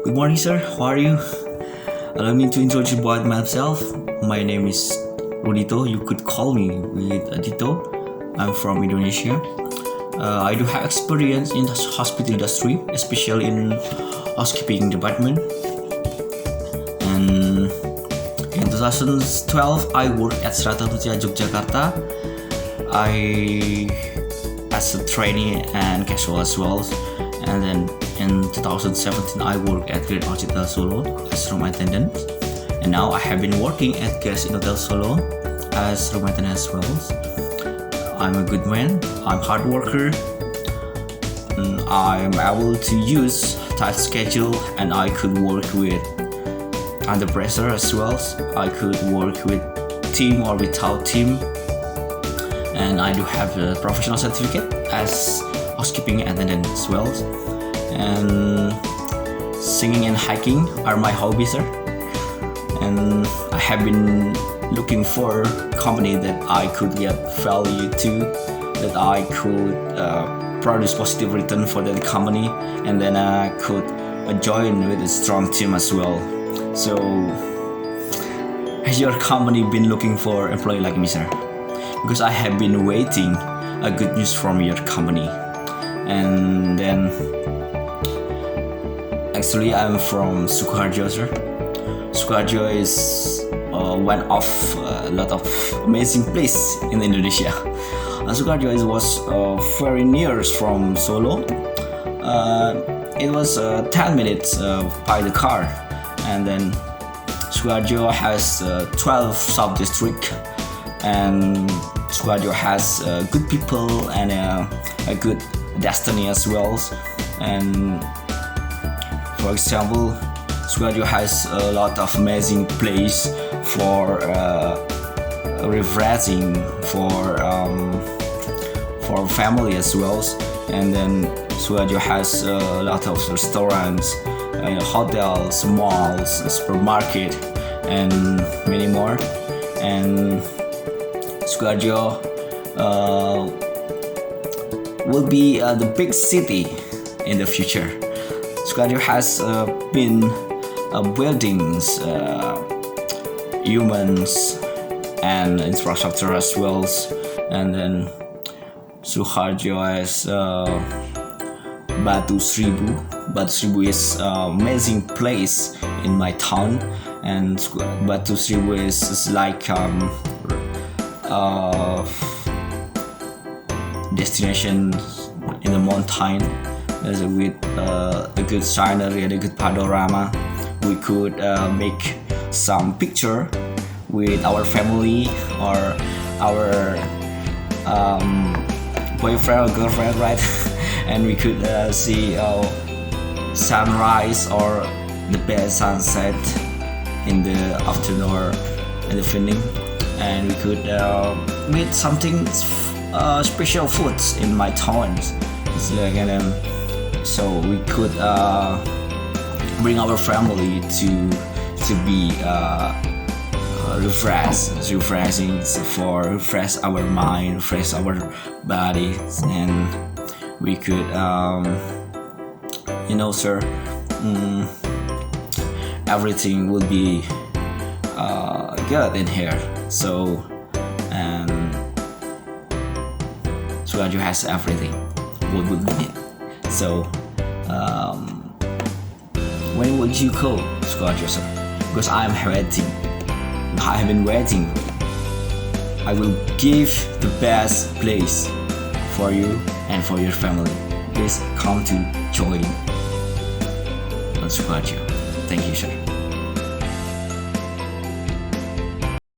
Good morning, sir. How are you? Allow me to introduce about myself. My name is Rudito. You could call me with Dito. I'm from Indonesia. I do have experience in the hospital industry, especially in housekeeping department. And in 2012, I worked at Strata Yogyakarta. I as a trainee and casual as well. And then in 2017, I worked at Great Hotel Solo as room attendant. And now I have been working at Guest in Hotel Solo as room attendant as well. I'm a good man. I'm hard worker. I'm able to use tight schedule, and I could work with under pressure as well. I could work with team or without team. And I do have a professional certificate as housekeeping attendant as well. And singing and hiking are my hobbies, sir. And I have been looking for a company that I could get value to, that I could produce positive return for that company, and then I could join with a strong team as well. So, has your company been looking for employee like me, sir? Because I have been waiting a good news from your company. And then actually I'm from Sukoharjo, sir. Sukoharjo is one of a lot of amazing place in Indonesia. Sukoharjo was very near from Solo. It was 10 minutes by the car. And then Sukoharjo has 12 sub-district, and Sukoharjo has good people and a good destiny as well. And for example, Sukoharjo has a lot of amazing place for refreshing for family as well. And then Sukoharjo has a lot of restaurants, hotels, malls, supermarket, and many more. And Sukoharjo will be the big city in the future. Sukoharjo has been buildings, humans, and infrastructure as well. And then Sukoharjo has Batu Seribu. Batu Seribu is an amazing place in my town, and Batu Seribu is like destination in the mountain. There's with a good scenery and a good panorama. We could make some picture with our family or our boyfriend or girlfriend, right? And we could see sunrise or the best sunset in the afternoon or in the evening. And we could make something special foods in my town. So we could bring our family to be refreshing for refresh our mind, refresh our body, and we could sir, everything will be good in here. So Sukoharjo has everything what we need. So when would you call Sukoharjo, sir? Because I am waiting. I have been waiting. I will give the best place for you and for your family. Please come to join on Sukoharjo. Thank you, sir.